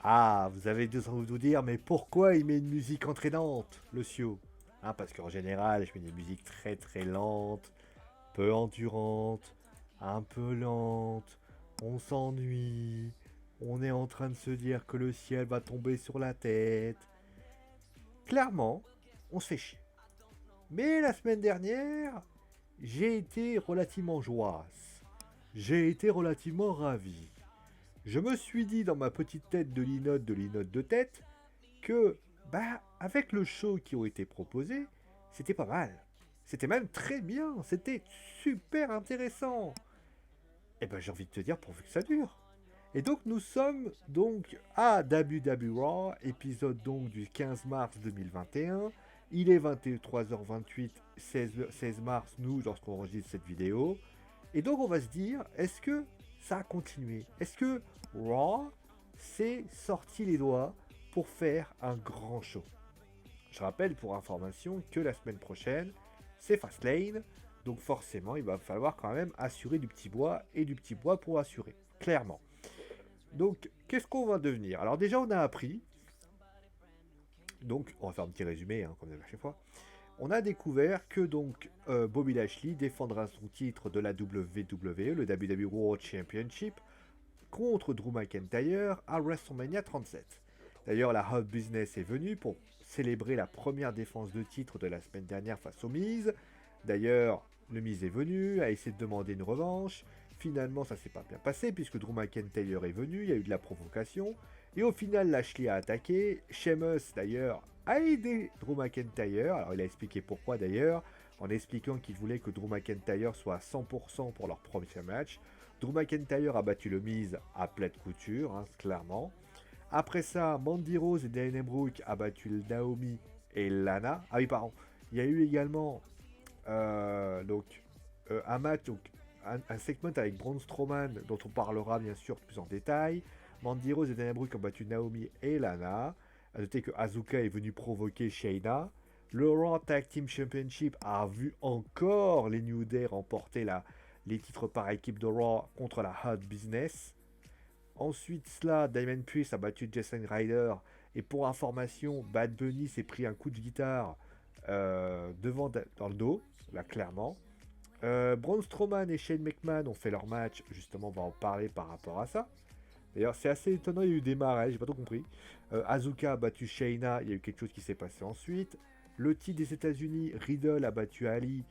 Ah, vous avez dû sans doute vous dire, mais pourquoi il met une musique entraînante, le Sio? Parce qu'en général, je mets des musiques très très lentes, peu endurantes, un peu lentes, on s'ennuie, on est en train de se dire que le ciel va tomber sur la tête. Clairement, on se fait chier. Mais la semaine dernière, j'ai été relativement joie. J'ai été relativement ravi. Je me suis dit dans ma petite tête de linotte de tête, que, avec le show qui ont été proposés, c'était pas mal. C'était même très bien, c'était super intéressant. Et j'ai envie de te dire pourvu que ça dure. Et donc nous sommes donc à WWE Raw, épisode donc du 15 mars 2021. Il est 23h28, 16 mars, nous, lorsqu'on enregistre cette vidéo. Et donc on va se dire, est-ce que ça a continué? Est-ce que Raw s'est sorti les doigts pour faire un grand show? Je rappelle pour information que la semaine prochaine, c'est Fastlane. Donc forcément, il va falloir quand même assurer du petit bois et du petit bois pour assurer, clairement. Donc, qu'est-ce qu'on va devenir? Alors déjà, on a appris, donc on va faire un petit résumé, comme à chaque fois. On a découvert que donc Bobby Lashley défendra son titre de la WWE, le WWE World Championship, contre Drew McIntyre à WrestleMania 37. D'ailleurs, la Hot Business est venue pour célébrer la première défense de titre de la semaine dernière face au Miz. D'ailleurs, le Miz est venu, a essayé de demander une revanche. Finalement, ça s'est pas bien passé puisque Drew McIntyre est venu, il y a eu de la provocation. Et au final, Lashley a attaqué. Sheamus, d'ailleurs, a aidé Drew McIntyre. Alors, il a expliqué pourquoi d'ailleurs, en expliquant qu'il voulait que Drew McIntyre soit à 100% pour leur premier match. Drew McIntyre a battu le Miz à pleine couture, clairement. Après ça, Mandy Rose et Dana Brooke a battu Naomi et Lana. Ah oui, pardon. Il y a eu également un match, un segment avec Braun Strowman, dont on parlera bien sûr plus en détail. Mandy Rose et Dana Brooke ont battu Naomi et Lana. A noter que Asuka est venue provoquer Shayna. Le Raw Tag Team Championship a vu encore les New Day remporter les titres par équipe de Raw contre la Hot Business. Ensuite, cela, Diamond Priest a battu Jason Ryder. Et pour information, Bad Bunny s'est pris un coup de guitare dans le dos, là clairement. Braun Strowman et Shane McMahon ont fait leur match, justement, on va en parler par rapport à ça. D'ailleurs, c'est assez étonnant, il y a eu des marais, j'ai pas tout compris. Asuka a battu Shayna, il y a eu quelque chose qui s'est passé ensuite. Le titre des États-Unis, Riddle a battu Ali,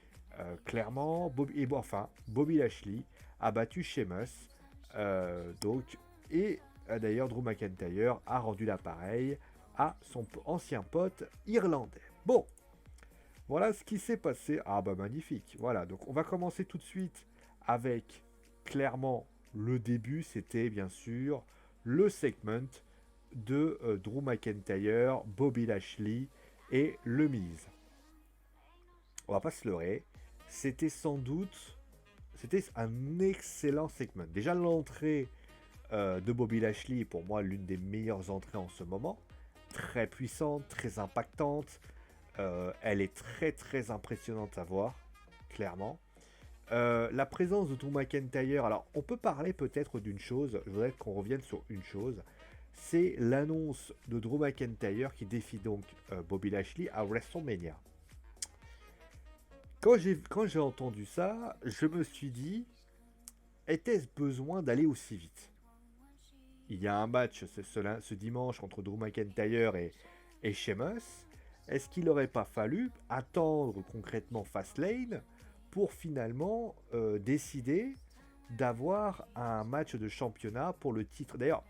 clairement. Bobby Lashley a battu Sheamus. D'ailleurs, Drew McIntyre a rendu l'appareil à son ancien pote irlandais. Bon, voilà ce qui s'est passé. Ah bah magnifique. Voilà, donc on va commencer tout de suite avec clairement le début. C'était bien sûr le segment de Drew McIntyre, Bobby Lashley et le Miz. On va pas se leurrer. C'était un excellent segment. Déjà l'entrée de Bobby Lashley est pour moi l'une des meilleures entrées en ce moment. Très puissante, très impactante. Elle est très très impressionnante à voir, clairement. La présence de Drew McIntyre, alors on peut parler peut-être d'une chose, je voudrais qu'on revienne sur une chose, c'est l'annonce de Drew McIntyre qui défie donc Bobby Lashley à WrestleMania. Quand j'ai entendu ça, je me suis dit, était-ce besoin d'aller aussi vite? Il y a un match ce dimanche entre Drew McIntyre et Sheamus. Est-ce qu'il n'aurait pas fallu attendre concrètement Fastlane pour finalement décider d'avoir un match de championnat pour le titre? D'ailleurs,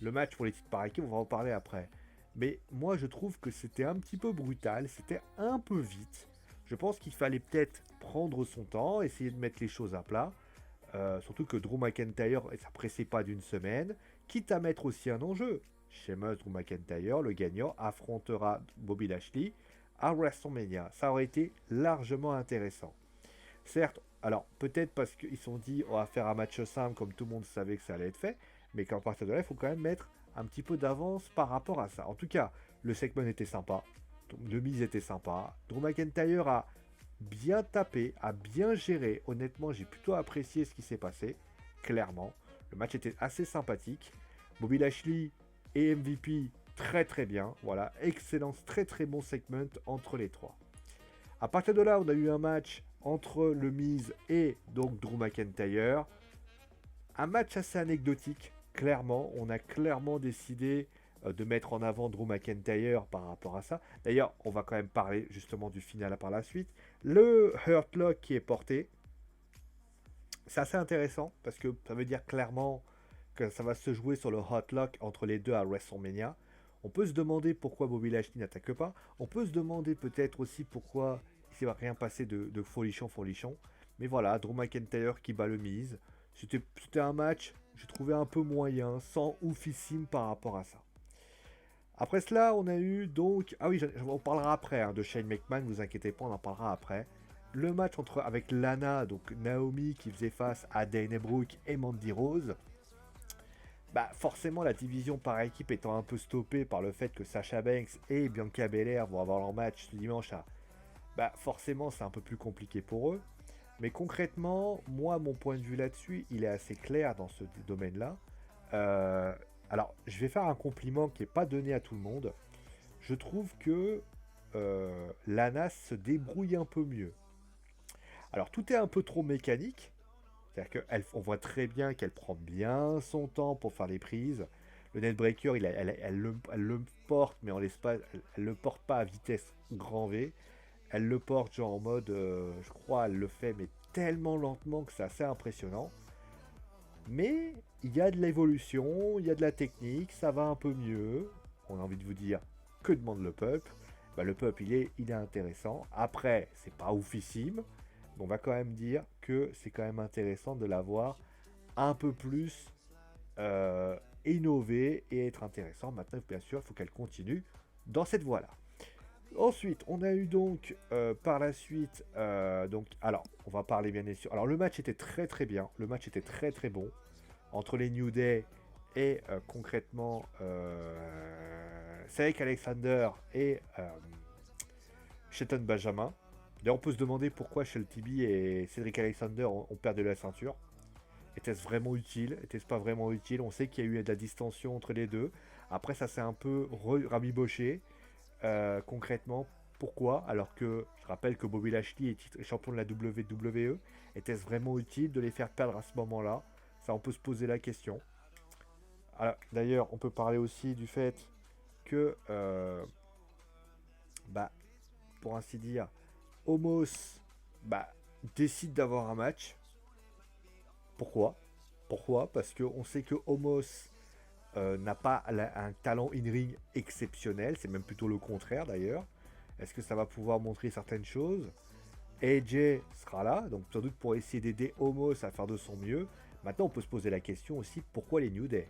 le match pour les titres par équipe, on va en parler après. Mais moi, je trouve que c'était un petit peu brutal, c'était un peu vite. Je pense qu'il fallait peut-être prendre son temps, essayer de mettre les choses à plat. Surtout que Drew McIntyre, ça pressait pas d'une semaine, quitte à mettre aussi un enjeu. Sheamus, Drew McIntyre, le gagnant affrontera Bobby Lashley à WrestleMania. Ça aurait été largement intéressant. Certes, alors peut-être parce qu'ils se sont dit on va faire un match simple comme tout le monde savait que ça allait être fait, mais qu'à partir de là, il faut quand même mettre un petit peu d'avance par rapport à ça. En tout cas, le segment était sympa, le mise était sympa, Drew McIntyre a bien tapé, a bien géré. Honnêtement, j'ai plutôt apprécié ce qui s'est passé, clairement. Le match était assez sympathique. Bobby Lashley et MVP, très très bien. Voilà, excellence, très très bon segment entre les trois. À partir de là, on a eu un match entre le Miz et donc Drew McIntyre. Un match assez anecdotique, clairement. On a clairement décidé de mettre en avant Drew McIntyre par rapport à ça. D'ailleurs, on va quand même parler justement du final par la suite. Le Hurt Lock qui est porté, c'est assez intéressant parce que ça veut dire clairement que ça va se jouer sur le Hurt Lock entre les deux à WrestleMania. On peut se demander pourquoi Bobby Lashley n'attaque pas. On peut se demander peut-être aussi pourquoi il ne va rien passer de folichon. Mais voilà, Drew McIntyre qui bat le Miz. C'était un match, je trouvais un peu moyen, sans oufissime par rapport à ça. Après cela, on a eu donc... Ah oui, on parlera après hein, de Shane McMahon, ne vous inquiétez pas, on en parlera après. Le match avec Lana, donc Naomi qui faisait face à Dana Brooke et Mandy Rose. Bah forcément la division par équipe étant un peu stoppée par le fait que Sasha Banks et Bianca Belair vont avoir leur match ce dimanche, bah forcément c'est un peu plus compliqué pour eux. Mais concrètement, moi mon point de vue là-dessus, il est assez clair dans ce domaine-là. Alors je vais faire un compliment qui n'est pas donné à tout le monde. Je trouve que Lana se débrouille un peu mieux. Alors tout est un peu trop mécanique. C'est-à-dire qu'on voit très bien qu'elle prend bien son temps pour faire les prises. Le netbreaker, elle le porte, mais elle le porte pas à vitesse grand V. Elle le porte genre en mode, je crois, elle le fait, mais tellement lentement que c'est assez impressionnant. Mais il y a de l'évolution, il y a de la technique, ça va un peu mieux. On a envie de vous dire, que demande le peuple? Bah, le peuple, il est intéressant. Après, c'est pas oufissime. On va quand même dire que c'est quand même intéressant de l'avoir un peu plus innové et être intéressant. Maintenant, bien sûr, il faut qu'elle continue dans cette voie-là. Ensuite, on a eu donc par la suite, alors, on va parler bien sûr. Alors, le match était très très bien, le match était très très bon entre les New Day et concrètement Cedric Alexander et Shelton Benjamin. D'ailleurs, on peut se demander pourquoi Shelton et Cedric Alexander ont perdu la ceinture. Était-ce vraiment utile? Était-ce pas vraiment utile? On sait qu'il y a eu de la distension entre les deux. Après, ça s'est un peu rabiboché. Concrètement, pourquoi? Alors que je rappelle que Bobby Lashley est champion de la WWE. Était-ce vraiment utile de les faire perdre à ce moment-là? Ça, on peut se poser la question. D'ailleurs, on peut parler aussi du fait que, pour ainsi dire, Omos décide d'avoir un match. Pourquoi? Parce qu'on sait que Omos n'a pas un talent in-ring exceptionnel, c'est même plutôt le contraire d'ailleurs. Est-ce que ça va pouvoir montrer certaines choses? AJ sera là, donc sans doute pour essayer d'aider Omos à faire de son mieux. Maintenant, on peut se poser la question aussi, pourquoi les New Day?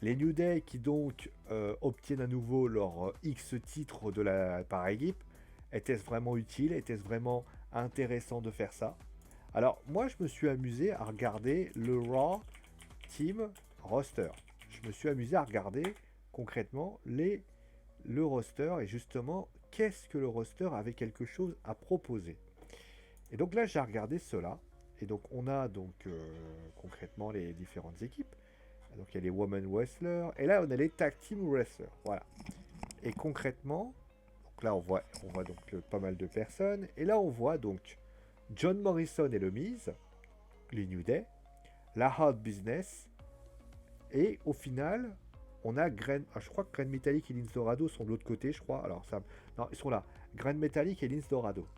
Les New Day qui donc obtiennent à nouveau leur X titre de la par équipe, était-ce vraiment utile? Était-ce vraiment intéressant de faire ça? Alors, moi, je me suis amusé à regarder le Raw Team Roster. Je me suis amusé à regarder concrètement le roster et justement, qu'est-ce que le roster avait quelque chose à proposer. Et donc là, j'ai regardé cela. Et donc, on a donc concrètement les différentes équipes. Donc, il y a les Women Wrestlers. Et là, on a les Tag Team Wrestlers. Voilà. Et concrètement, donc là, on voit donc pas mal de personnes. Et là, on voit donc John Morrison et le Miz, les New Day, la Hard Business. Et au final, on a je crois que Grand Metalik et Lince Dorado sont de l'autre côté, je crois. Alors, non, ils sont là. Grand Metalik et Lince Dorado.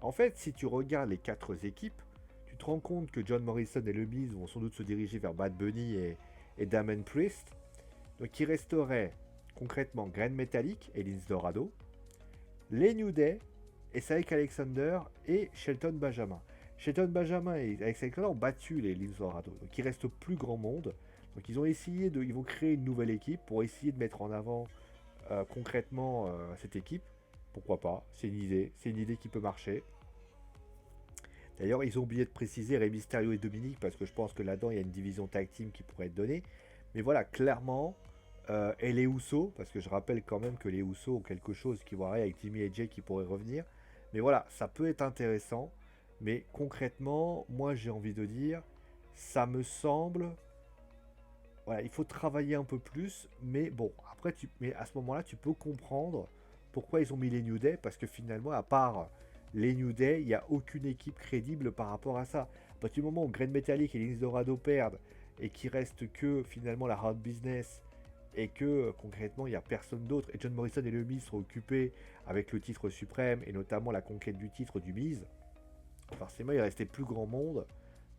En fait, si tu regardes les 4 équipes, tu te rends compte que John Morrison et le Miz vont sans doute se diriger vers Bad Bunny et Damon Priest. Donc, il resterait concrètement Grand Metalik et Lince Dorado, les New Day et Cedric Alexander et Shelton Benjamin. Shelton Benjamin et Alex Alexander ont battu les Lince Dorado. Donc, il reste plus grand monde. Donc, ils vont créer une nouvelle équipe pour essayer de mettre en avant concrètement cette équipe. Pourquoi pas? C'est une idée qui peut marcher. D'ailleurs, ils ont oublié de préciser Rey Mysterio et Dominique parce que je pense que là-dedans, il y a une division tag team qui pourrait être donnée. Mais voilà, clairement, et les Usos, parce que je rappelle quand même que les Usos ont quelque chose qui voirait avec Jimmy et Jay qui pourrait revenir. Mais voilà, ça peut être intéressant. Mais concrètement, moi j'ai envie de dire, ça me semble voilà, il faut travailler un peu plus, mais bon, après, mais à ce moment-là, tu peux comprendre pourquoi ils ont mis les New Day, parce que finalement, à part les New Day, il n'y a aucune équipe crédible par rapport à ça. À partir du moment où Grand Metalik et Lince Dorado perdent, et qu'il reste que finalement la Hard Business, et que concrètement, il n'y a personne d'autre, et John Morrison et le Miz sont occupés avec le titre suprême, et notamment la conquête du titre du Miz, forcément, il restait plus grand monde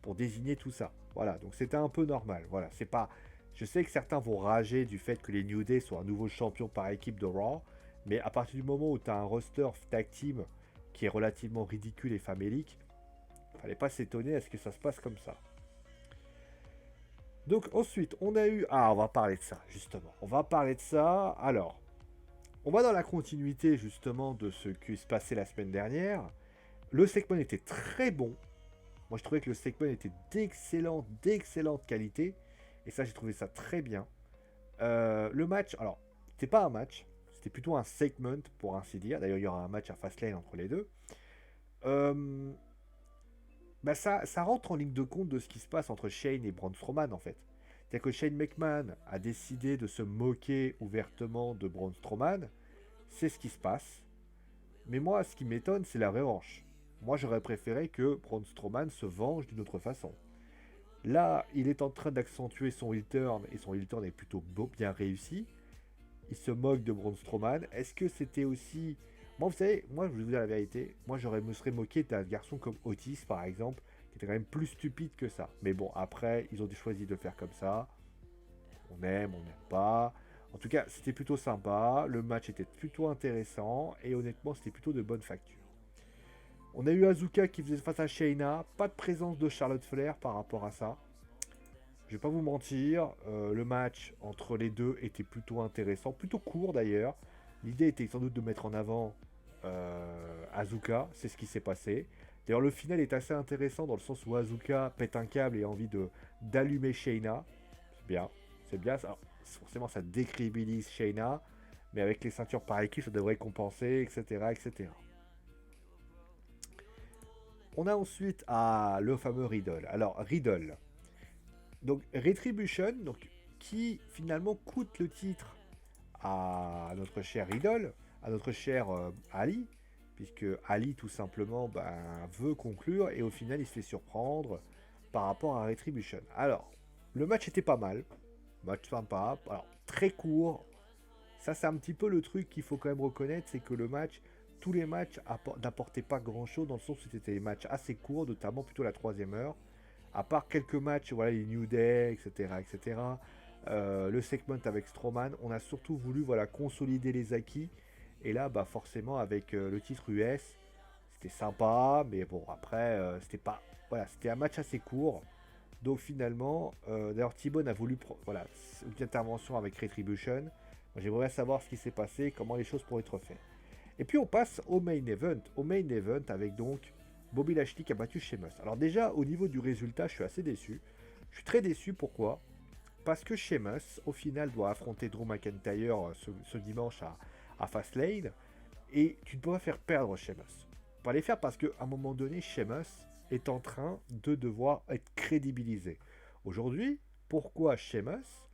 pour désigner tout ça. Voilà, donc c'était un peu normal. Voilà, c'est pas. Je sais que certains vont rager du fait que les New Day soient un nouveau champion par équipe de Raw, mais à partir du moment où tu as un roster tag team qui est relativement ridicule et famélique, fallait pas s'étonner à ce que ça se passe comme ça. Donc ensuite, on a eu... Ah, on va parler de ça, justement. On va parler de ça. Alors, on va dans la continuité, justement, de ce qui se passait la semaine dernière. Le segment était très bon. Moi, je trouvais que le segment était d'excellente qualité. Et ça, j'ai trouvé ça très bien. Le match, alors, c'était pas un match. C'était plutôt un segment, pour ainsi dire. D'ailleurs, il y aura un match à Fastlane entre les deux. Bah ça rentre en ligne de compte de ce qui se passe entre Shane et Braun Strowman, en fait. C'est-à-dire que Shane McMahon a décidé de se moquer ouvertement de Braun Strowman. C'est ce qui se passe. Mais moi, ce qui m'étonne, c'est la revanche. Moi, j'aurais préféré que Braun Strowman se venge d'une autre façon. Là, il est en train d'accentuer son heel turn, et son heel turn est plutôt bien réussi. Il se moque de Braun Strowman. Est-ce que c'était aussi... Moi, vous savez, moi, je vais vous dire la vérité. Moi, me serais moqué d'un garçon comme Otis, par exemple, qui était quand même plus stupide que ça. Mais bon, après, ils ont choisi de faire comme ça. On n'aime pas. En tout cas, c'était plutôt sympa. Le match était plutôt intéressant. Et honnêtement, c'était plutôt de bonne facture. On a eu Asuka qui faisait face à Shayna. Pas de présence de Charlotte Flair par rapport à ça. Je vais pas vous mentir, le match entre les deux était plutôt intéressant, plutôt court d'ailleurs. L'idée était sans doute de mettre en avant Asuka, c'est ce qui s'est passé. D'ailleurs, le final est assez intéressant dans le sens où Asuka pète un câble et a envie d'allumer Shayna. C'est bien, c'est bien. Alors, forcément, ça décrédibilise Shayna, mais avec les ceintures par équipe, ça devrait compenser, etc., etc. On a ensuite le fameux Riddle. Alors, Riddle. Donc Retribution, donc, qui finalement coûte le titre à notre cher Riddle, à notre cher Ali, puisque Ali tout simplement veut conclure et au final il se fait surprendre par rapport à Retribution. Alors, le match était pas mal, match sympa, alors très court. Ça c'est un petit peu le truc qu'il faut quand même reconnaître, c'est que tous les matchs n'apportaient pas grand chose dans le sens où c'était des matchs assez courts, notamment plutôt la troisième heure. À part quelques matchs, voilà, les New Day, etc. Le segment avec Strowman, on a surtout voulu consolider les acquis. Et là, forcément, avec le titre US, c'était sympa, mais bon, après, c'était pas. Voilà, c'était un match assez court. Donc finalement, d'ailleurs, T-Bone a voulu une intervention avec Retribution. J'aimerais savoir ce qui s'est passé, comment les choses pourraient être faites. Et puis on passe au main event. Au main event avec donc Bobby Lashley qui a battu Sheamus. Alors déjà, au niveau du résultat, je suis assez déçu. Je suis très déçu, pourquoi? Parce que Sheamus, au final, doit affronter Drew McIntyre ce dimanche à Fastlane. Et tu ne peux pas faire perdre Sheamus. Pas les faire parce qu'à un moment donné, Sheamus est en train de devoir être crédibilisé. Aujourd'hui, pourquoi Sheamus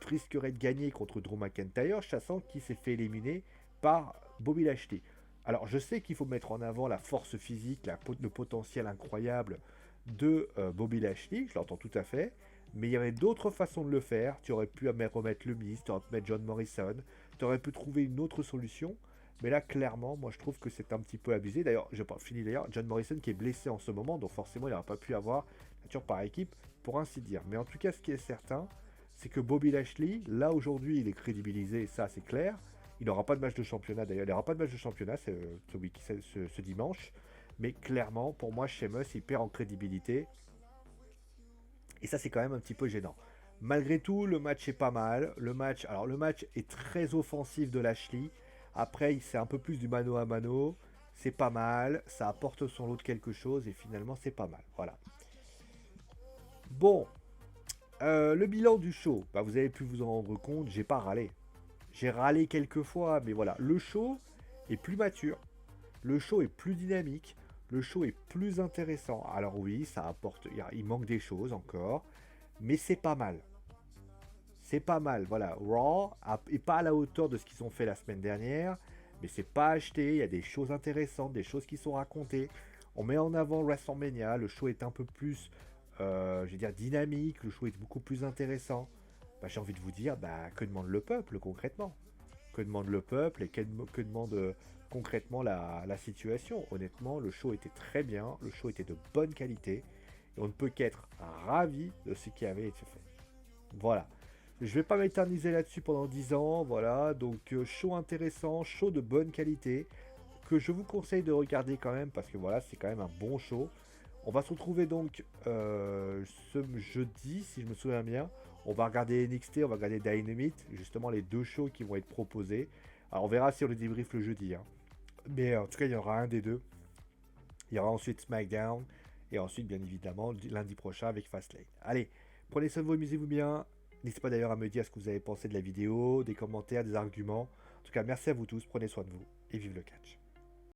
risquerait de gagner contre Drew McIntyre, sachant qu'il s'est fait éliminer par Bobby Lashley? Alors, je sais qu'il faut mettre en avant la force physique, le potentiel incroyable de Bobby Lashley, je l'entends tout à fait, mais il y avait d'autres façons de le faire. Tu aurais pu remettre le Miz, tu aurais pu mettre John Morrison, tu aurais pu trouver une autre solution, mais là, clairement, moi je trouve que c'est un petit peu abusé. D'ailleurs, je finis d'ailleurs, John Morrison qui est blessé en ce moment, donc forcément, il n'aura pas pu avoir nature par équipe, pour ainsi dire. Mais en tout cas, ce qui est certain, c'est que Bobby Lashley, là aujourd'hui, il est crédibilisé, ça c'est clair. Il n'aura pas de match de championnat d'ailleurs. Il n'aura pas de match de championnat ce dimanche. Mais clairement, pour moi, Sheamus, il perd en crédibilité. Et ça, c'est quand même un petit peu gênant. Malgré tout, le match est pas mal. Le match est très offensif de Lashley. Après, c'est un peu plus du mano à mano. C'est pas mal. Ça apporte son lot de quelque chose. Et finalement, c'est pas mal. Voilà. Bon. Le bilan du show. Vous avez pu vous en rendre compte. J'ai pas râlé. J'ai râlé quelques fois, mais voilà, le show est plus mature, le show est plus dynamique, le show est plus intéressant. Alors oui, ça apporte, il manque des choses encore, mais c'est pas mal. c'est pas mal. Voilà, Raw est pas à la hauteur de ce qu'ils ont fait la semaine dernière, mais c'est pas acheté. Il y a des choses intéressantes, des choses qui sont racontées. On met en avant WrestleMania. Le show est un peu plus, je vais dire, dynamique. Le show est beaucoup plus intéressant. Bah, j'ai envie de vous dire, bah, que demande le peuple concrètement? Que demande le peuple et que demande concrètement la situation? Honnêtement, le show était très bien. Le show était de bonne qualité. Et on ne peut qu'être ravi de ce qui avait été fait. Voilà. Je vais pas m'éterniser là-dessus pendant 10 ans, voilà. Donc show intéressant, show de bonne qualité, que je vous conseille de regarder quand même, parce que voilà, c'est quand même un bon show. On va se retrouver donc ce jeudi, si je me souviens bien. On va regarder NXT, on va regarder Dynamite, justement les deux shows qui vont être proposés. Alors on verra si on les débrief le jeudi, hein. Mais en tout cas, il y en aura un des deux. Il y aura ensuite SmackDown, et ensuite, bien évidemment, lundi prochain avec Fastlane. Allez, prenez soin de vous, amusez-vous bien. N'hésitez pas d'ailleurs à me dire ce que vous avez pensé de la vidéo, des commentaires, des arguments. En tout cas, merci à vous tous, prenez soin de vous et vive le catch.